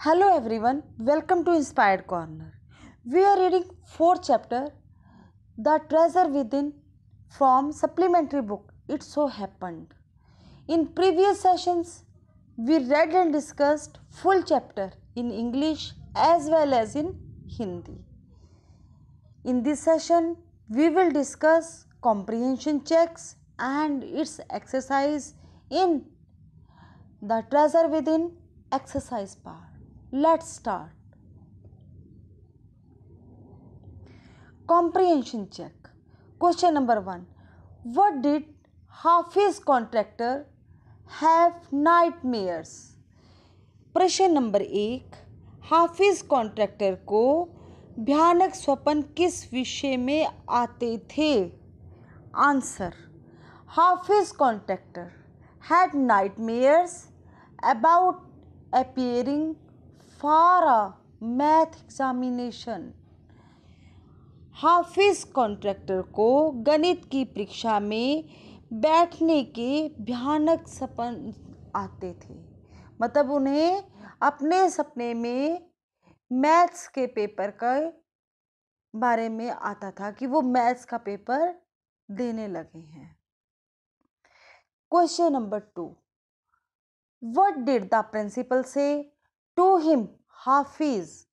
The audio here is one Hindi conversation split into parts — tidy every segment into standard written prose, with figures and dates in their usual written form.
Hello everyone, welcome to Inspired Corner. We are reading fourth chapter, The Treasure Within, from supplementary book It So Happened. In previous sessions, we read and discussed full chapter in English as well as in Hindi. In this session, we will discuss comprehension checks and its exercise in The Treasure Within exercise part. Let's start. Comprehension check. Question number 1. What did Hafiz contractor have nightmares? प्रश्न नंबर 1. हाफिज कॉन्ट्रैक्टर को भयानक स्वप्न किस विषय में आते थे? Answer. Hafiz contractor had nightmares about appearing for a math examination. Hafiz contractor को गणित की परीक्षा में बैठने के भयानक सपने आते थे. मतलब उन्हें अपने सपने में मैथ्स के पेपर के बारे में आता था कि वो मैथ्स का पेपर देने लगे हैं. Question number 2. What did the principal say to him, Hafiz,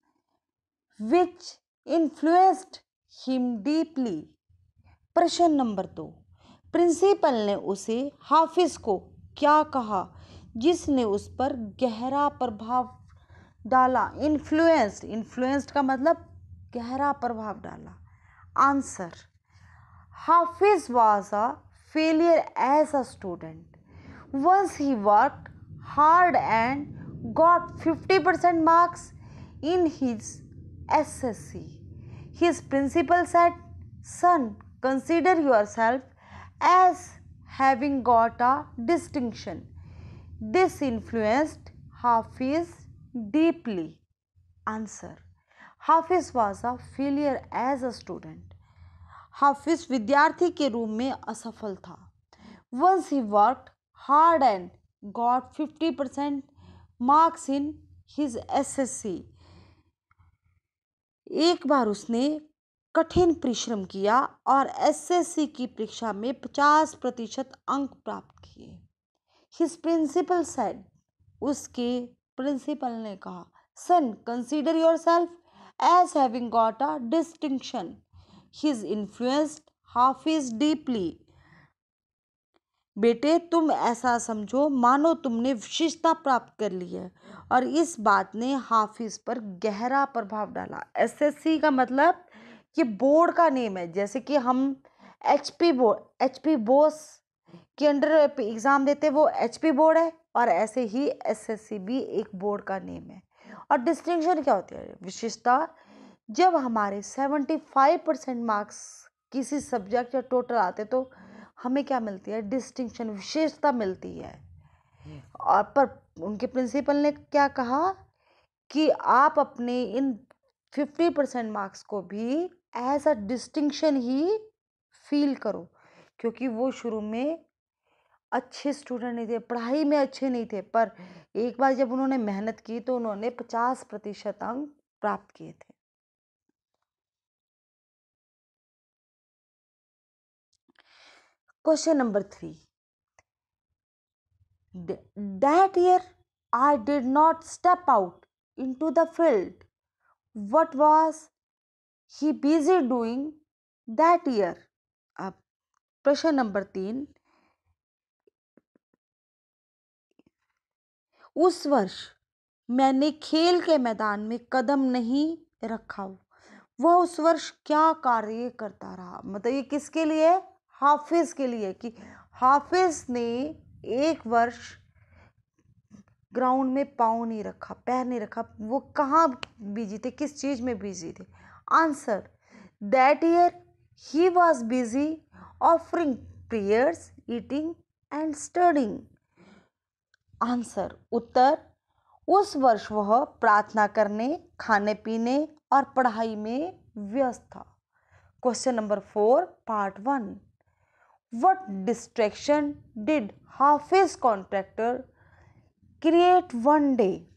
which influenced him deeply? प्रश्न नंबर 2. प्रिंसिपल ने उसे हाफिज को क्या कहा जिसने उस पर गहरा प्रभाव डाला? इन्फ्लुएंस्ड का मतलब गहरा प्रभाव डाला. Answer. Hafiz was a failure as a student. Once he worked hard and got 50% marks in his SSC. His principal said, "Son, consider yourself as having got a distinction." This influenced Hafiz deeply. Answer. Hafiz was a failure as a student. हाफिज विद्यार्थी के रूप में असफल था. Once he worked hard and got 50% marks in his SSC. एक बार उसने कठिन परिश्रम किया और SSC की परीक्षा में 50% अंक प्राप्त किए. His principal said, उसके प्रिंसिपल ने कहा, "Son, consider yourself as having got a distinction." His influenced Hafiz deeply. बेटे तुम ऐसा समझो मानो तुमने विशेषता प्राप्त कर ली है, और इस बात ने हाफिज पर गहरा प्रभाव डाला. एसएससी का मतलब ये बोर्ड का नेम है. जैसे कि हम एचपी बोस के अंडर एग्ज़ाम देते वो एचपी बोर्ड है, और ऐसे ही एसएससी भी एक बोर्ड का नेम है. और डिस्टिंक्शन क्या होती है? विशेषता. जब हमारे 75% मार्क्स किसी सब्जेक्ट या टोटल आते तो हमें क्या मिलती है? डिस्टिंक्शन, विशेषता मिलती है. और पर उनके प्रिंसिपल ने क्या कहा कि आप अपने इन 50% मार्क्स को भी एज अ डिस्टिंक्शन ही फील करो, क्योंकि वो शुरू में अच्छे स्टूडेंट नहीं थे, पढ़ाई में अच्छे नहीं थे, पर एक बार जब उन्होंने मेहनत की तो उन्होंने 50% अंक प्राप्त किए थे. Question number 3. That year I did not step out into the field. What was he busy doing that year? अब प्रश्न नंबर 3. उस वर्ष मैंने खेल के मैदान में कदम नहीं रखा. वह उस वर्ष क्या कार्य करता रहा? मतलब ये किसके लिए? हाफिज के लिए, कि हाफिज ने एक वर्ष ग्राउंड में पाँव नहीं रखा, पैर नहीं रखा. वो कहाँ बिजी थे? किस चीज़ में बिजी थे? Answer. That year he was busy offering prayers, eating and studying. Answer. उत्तर. उस वर्ष वह प्रार्थना करने, खाने पीने और पढ़ाई में व्यस्त था. Question number 4 part 1. What distraction did Hafiz contractor create one day?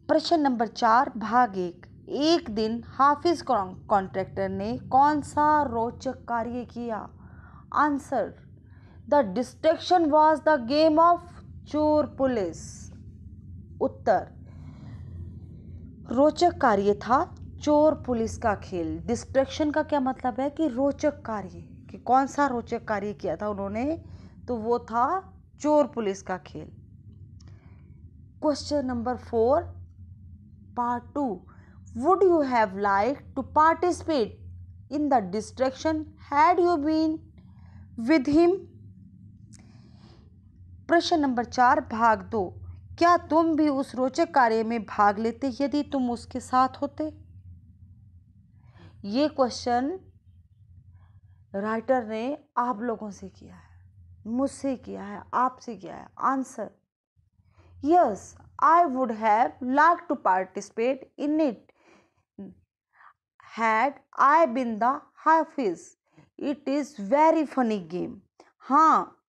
प्रश्न नंबर 4 भाग 1। एक दिन हाफिज कॉन्ट्रैक्टर ने कौन सा रोचक कार्य किया? Answer, the distraction was the game of चोर पुलिस। उत्तर, रोचक कार्य था चोर पुलिस का खेल। डिस्ट्रैक्शन का क्या मतलब है कि रोचक कार्य, कि कौन सा रोचक कार्य किया था उन्होंने, तो वो था चोर पुलिस का खेल। Question number 4 part 2। Would you have like to participate in the distraction had you been with him? प्रश्न नंबर 4 भाग 2। क्या तुम भी उस रोचक कार्य में भाग लेते यदि तुम उसके साथ होते? ये क्वेश्चन राइटर ने आप लोगों से किया है, मुझसे किया है, आपसे किया है। Answer, yes, I would have like to participate in it had I been the Hafiz. It is very funny game. हाँ,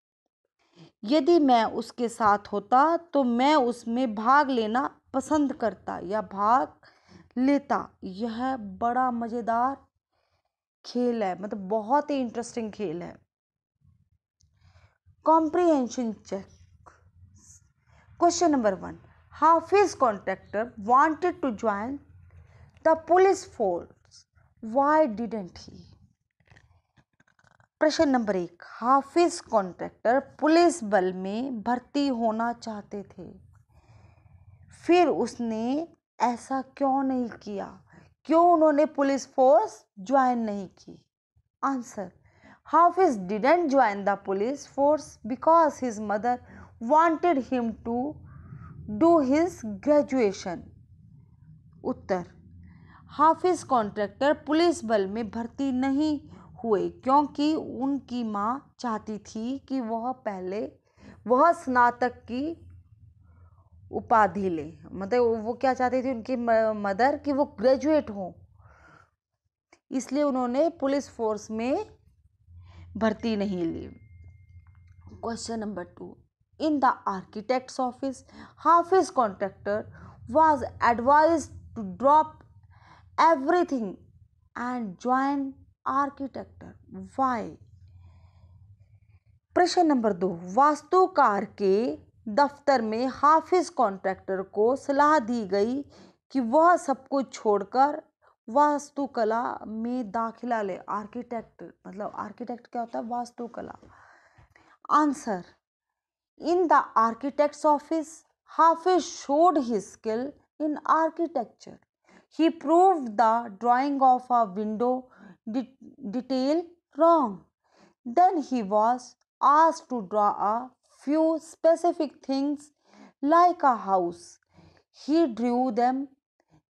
यदि मैं उसके साथ होता तो मैं उसमें भाग लेना पसंद करता या भाग लेता। यह बड़ा मज़ेदार खेल है, मतलब बहुत ही इंटरेस्टिंग खेल है। Comprehension check. Question number 1। Hafiz Contractor wanted to join the police force, why didn't he? प्रश्न नंबर 1। हाफिज कॉन्ट्रैक्टर पुलिस बल में भर्ती होना चाहते थे, फिर उसने ऐसा क्यों नहीं किया? क्यों उन्होंने पुलिस फोर्स ज्वाइन नहीं की? Answer, Hafiz didn't join the police force because his mother wanted him to do his graduation. उत्तर, हाफिज कॉन्ट्रैक्टर पुलिस बल में भर्ती नहीं हुए क्योंकि उनकी माँ चाहती थी कि वह स्नातक की उपाधि ले। मतलब वो क्या चाहती थी उनकी मदर, कि वो ग्रेजुएट हो, इसलिए उन्होंने पुलिस फोर्स में भर्ती नहीं ली। Question number 2। In the architects office Hafiz Contractor was advised to drop everything and join architecture. Why? प्रश्न नंबर 2। वास्तुकार के दफ्तर में हाफिज कॉन्ट्रैक्टर को सलाह दी गई कि वह सब कुछ छोड़कर वास्तुकला में दाखिला ले। आर्किटेक्ट मतलब आर्किटेक्ट क्या होता है? वास्तुकला। Answer, in the architect's office, Hafiz showed his skill in architecture. He proved the drawing of a window detail wrong. Then he was asked to draw a few specific things like a house. He drew them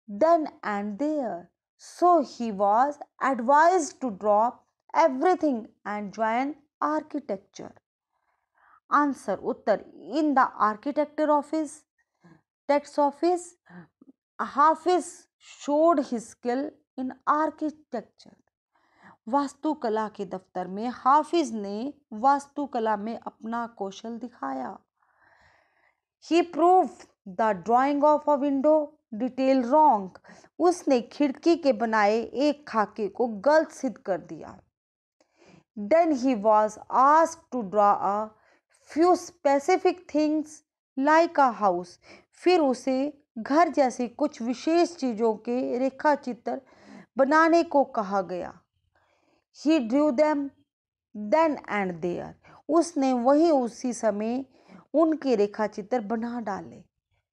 then and there. So he was advised to drop everything and join architecture. Answer, उत्तर, in the architecture office tax office Hafiz showed his skill in architecture. वास्तुकला के दफ्तर में हाफिज ने वास्तुकला में अपना कौशल दिखाया। He proved the drying of a window detail wrong. उसने खिड़की के बनाए एक खाके को गलत सिद्ध कर दिया। Then he was asked to draw a few specific things like a house. फिर उसे घर जैसी कुछ विशेष चीज़ों के रेखा चित्र बनाने को कहा गया। He drew them then and there. उसने वही उसी समय उनके रेखा चित्र बना डाले।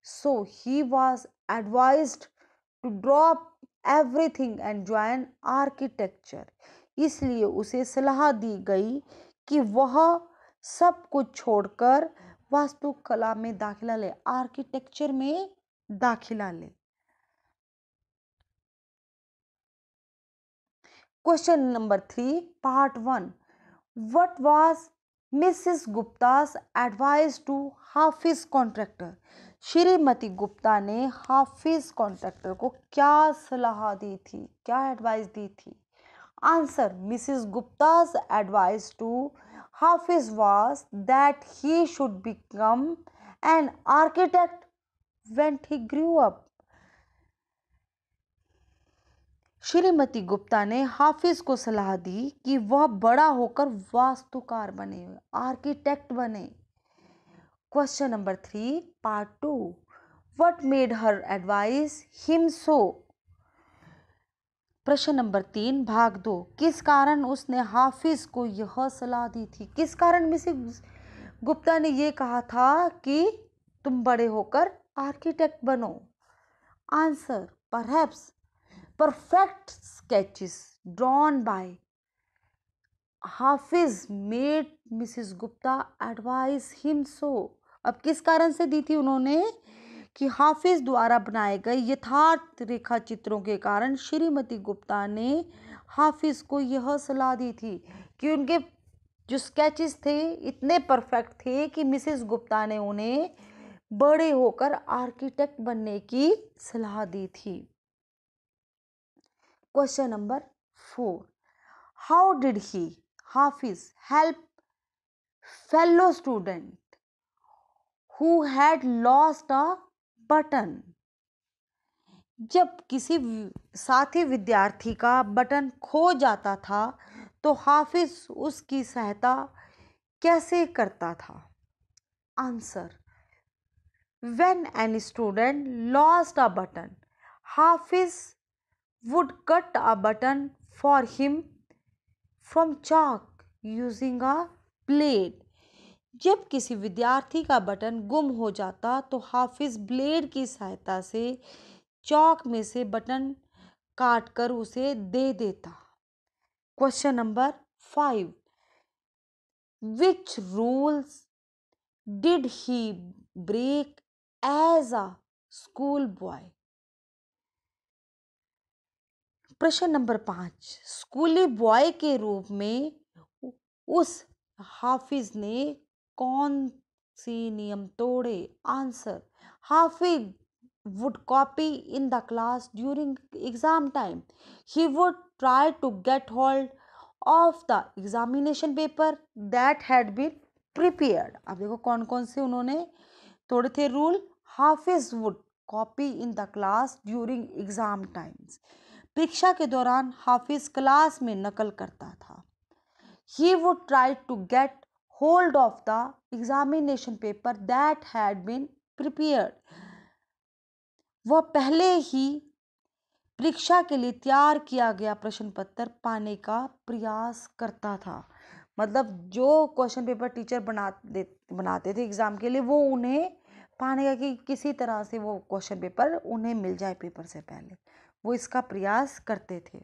So he was advised to drop everything and join architecture. इसलिए उसे सलाह दी गई कि वह सब कुछ छोड़कर वास्तुकला में दाखिला ले, आर्किटेक्चर में दाखिला ले। Question number 3 part 1। What was Mrs Gupta's advice to Hafiz Contractor? श्रीमती गुप्ता ने हाफिज कॉन्ट्रैक्टर को क्या सलाह दी थी, क्या एडवाइस दी थी? Answer, Mrs Gupta's advice to Hafiz was that he should become an architect when he grew up. Shrimati Gupta ने हाफिज को सलाह दी कि वह बड़ा होकर वास्तुकार बने, आर्किटेक्ट बने। Question number 3 part 2, what made her advice him so. प्रश्न नंबर 3 भाग 2, किस कारण उसने हाफिज को यह सलाह दी थी। किस कारण मिसेस गुप्ता ने यह कहा था कि तुम बड़े होकर आर्किटेक्ट बनो। Answer, perhaps perfect sketches drawn by Hafiz made Mrs Gupta advice him so. अब किस कारण से दी थी उन्होंने कि हाफिज द्वारा बनाए गए यथार्थ रेखा चित्रों के कारण श्रीमती गुप्ता ने हाफिज को यह सलाह दी थी कि उनके जो स्केचेस थे इतने परफेक्ट थे कि मिसेस गुप्ता ने उन्हें बड़े होकर आर्किटेक्ट बनने की सलाह दी थी। Question number 4, how did Hafiz help fellow student who had lost a button। जब किसी साथी विद्यार्थी का बटन खो जाता था तो हाफिज उसकी सहायता कैसे करता था। Answer, when any student lost a button, Hafiz would cut a button for him from chalk using a blade। जब किसी विद्यार्थी का बटन गुम हो जाता तो हाफिज ब्लेड की सहायता से चौक में से बटन काटकर उसे दे देता। Question number 5, which rules did he break as a school boy. प्रश्न नंबर 5, स्कूली बॉय के रूप में उस हाफिज ने कौन सी नियम तोड़े। Answer, Hafiz would copy in the class during exam time. He would try to get hold of the examination paper that had been prepared। अब देखो कौन कौन से उन्होंने तोड़े थे rule. Hafiz would copy in the class during exam times। परीक्षा के दौरान हाफिज क्लास में नकल करता था। He would try to get hold of the examination paper that had been prepared। वह पहले ही परीक्षा के लिए तैयार किया गया प्रश्न पत्र पाने का प्रयास करता था। मतलब जो क्वेश्चन पेपर टीचर बनाते थे एग्जाम के लिए वो उन्हें पाने का कि किसी तरह से वो क्वेश्चन पेपर उन्हें मिल जाए पेपर से पहले, वो इसका प्रयास करते थे।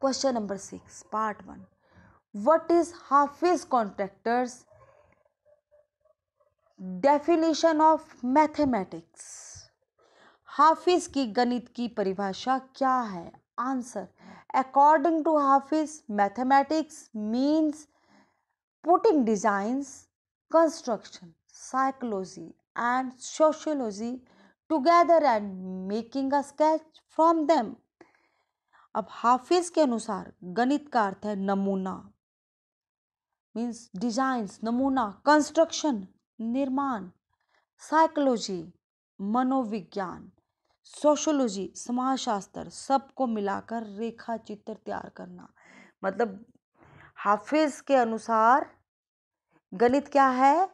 Question number 6 part 1, what is Hafiz Contractor's definition of mathematics. Hafiz की गणित की परिभाषा क्या है। Answer, according to Hafiz mathematics means putting designs, construction, psychology and sociology together and making a sketch from them. अब हाफिज के अनुसार गणित का अर्थ है नमूना, मीन्स डिजाइंस नमूना, कंस्ट्रक्शन निर्माण, साइकोलॉजी मनोविज्ञान, सोशियोलॉजी समाजशास्त्र, सबको मिलाकर रेखा चित्र तैयार करना। मतलब हाफिज के अनुसार गणित क्या है,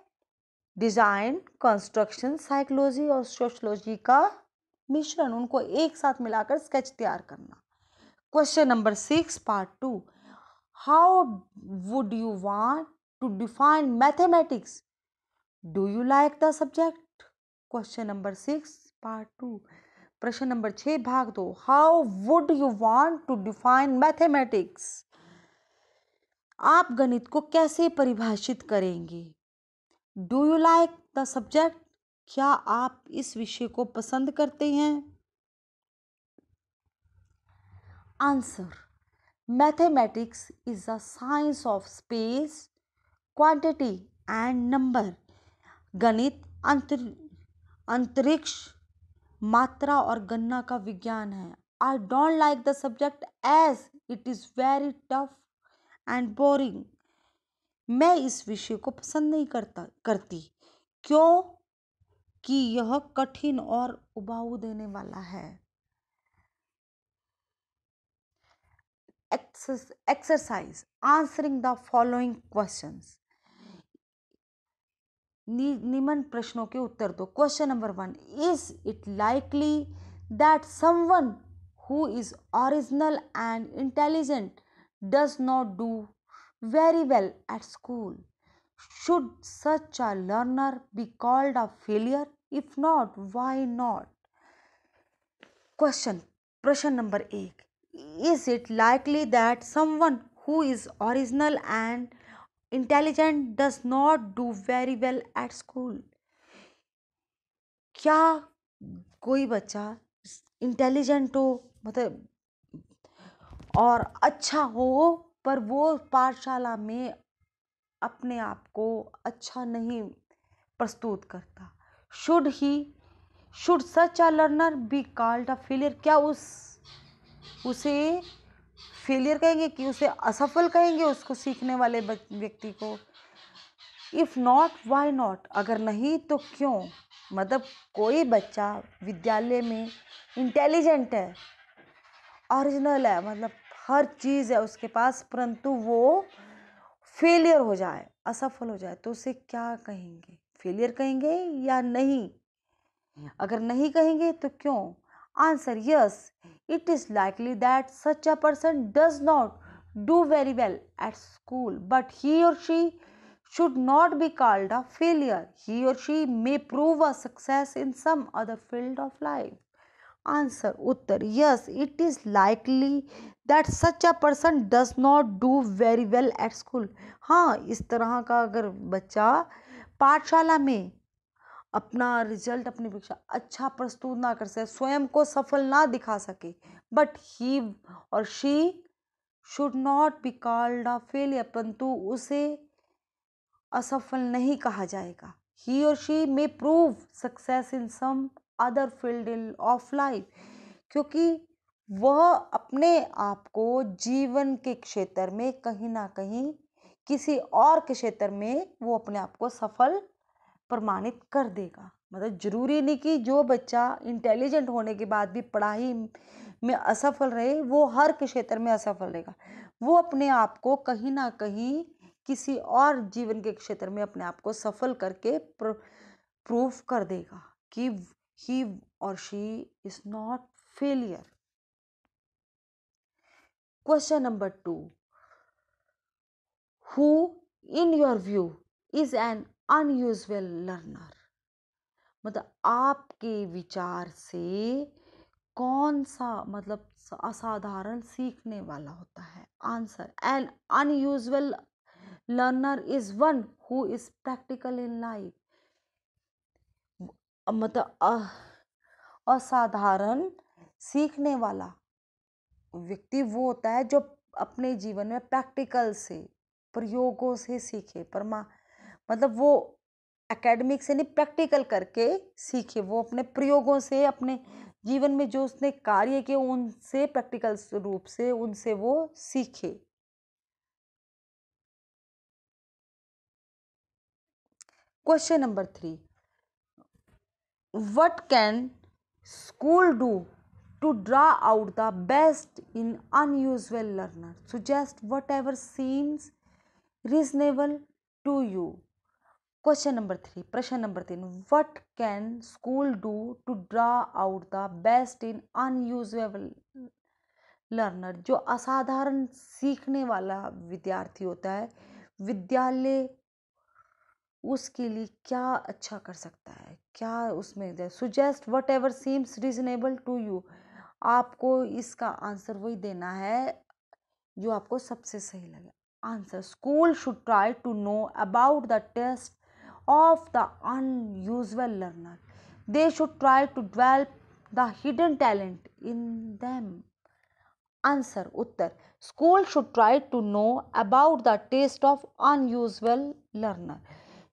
डिजाइन, कंस्ट्रक्शन, साइकोलॉजी और सोशियोलॉजी का मिश्रण, उनको एक साथ मिलाकर स्केच तैयार करना। Question number 6 part 2, how would you want to define mathematics, do you like the subject. Question number 6 part 2, प्रश्न नंबर 6 भाग 2, how would you want to define mathematics. आप गणित को कैसे परिभाषित करेंगे। Do you like the subject, क्या आप इस विषय को पसंद करते हैं। Answer, mathematics is a science of space, quantity and number. गणित अंतरिक्ष, मात्रा और गणना का विज्ञान है। I don't like the subject as it is very tough and boring. मैं इस विषय को पसंद नहीं करती क्यों कि यह कठिन और उबाऊ देने वाला है। exercise answering the following questions. निम्न प्रश्नों के उत्तर दो. Question number 1. Is it likely that someone who is original and intelligent does not do very well at school? Should such a learner be called a failure? If not, why not? Question number 8. Is it likely that someone who is original and intelligent does not do very well at school? क्या कोई बच्चा इंटेलिजेंट हो, मतलब और अच्छा हो, पर वो पाठशाला में अपने आप को अच्छा नहीं प्रस्तुत करता? Should such a learner B called a failure? क्या उसे फेलियर कहेंगे, कि उसे असफल कहेंगे उसको सीखने वाले व्यक्ति को? If not, why not? अगर नहीं तो क्यों? मतलब कोई बच्चा विद्यालय में इंटेलिजेंट है, ओरिजिनल है, मतलब हर चीज़ है उसके पास, परंतु वो फेलियर हो जाए, असफल हो जाए, तो उसे क्या कहेंगे? फेलियर कहेंगे या नहीं? अगर नहीं कहेंगे तो क्यों? Answer: yes, it is likely that such a person does not do very well at school, but he or she should not be called a failure. He or she may prove a success in some other field of life. Answer Uttar: yes, it is likely that such a person does not do very well at school. हाँ, इस तरह का अगर बच्चा पाठशाला में अपना रिजल्ट, अपनी परीक्षा अच्छा प्रस्तुत ना कर सके, स्वयं को सफल ना दिखा सके, but he or she should not be called a failure, परंतु उसे असफल नहीं कहा जाएगा. He or she may prove success in some other field of life, क्योंकि वह अपने आप को जीवन के क्षेत्र में कहीं ना कहीं किसी और के क्षेत्र में वो अपने आप को सफल प्रमाणित कर देगा. मतलब जरूरी नहीं कि जो बच्चा इंटेलिजेंट होने के बाद भी पढ़ाई में असफल रहे वो हर के क्षेत्र में असफल रहेगा. वो अपने आप को कहीं ना कहीं किसी और जीवन के क्षेत्र में अपने आप को सफल करके प्रूव कर देगा कि he or she is not failure. Question number 2. Who in your view is an unusual learner? मतलब आपके विचार से कौन सा मतलब असाधारण सीखने वाला होता है? Answer: an unusual learner is one who is practical in life. मतलब असाधारण सीखने वाला व्यक्ति वो होता है जो अपने जीवन में प्रैक्टिकल से, प्रयोगों से सीखे. मतलब वो एकेडमिक से नहीं, प्रैक्टिकल करके सीखे. वो अपने प्रयोगों से, अपने जीवन में जो उसने कार्य किए उनसे, प्रैक्टिकल रूप से उनसे वो सीखे. Question number 3. What can school do to draw out the best in unusual learner? Suggest whatever seems reasonable to you. Question number 3. प्रश्न number 3. What can school do to draw out the best in unusual learner? जो असाधारण सीखने वाला विद्यार्थी होता है, विद्यालय उसके लिए क्या अच्छा कर सकता है, क्या उसमें? Suggest whatever seems reasonable to you. आपको इसका आंसर वही देना है जो आपको सबसे सही लगे. Answer: school should try to know about the test of the unusual learner. They should try to develop the hidden talent in them. Answer उत्तर: school should try to know about the test of unusual learner.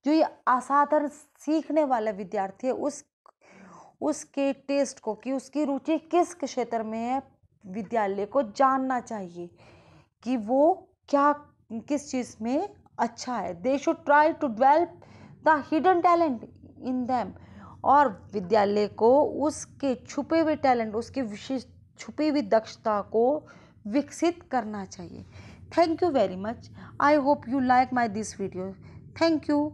जो ये असाधारण सीखने वाला विद्यार्थी है उसके टेस्ट को, कि उसकी रुचि किस क्षेत्र में है, विद्यालय को जानना चाहिए कि वो क्या, किस चीज़ में अच्छा है. They should try to develop the hidden talent in them. और विद्यालय को उसके छुपे हुए टैलेंट, उसकी विशिष्ट छुपी हुई दक्षता को विकसित करना चाहिए। Thank you very much. I hope you like my this video. Thank you.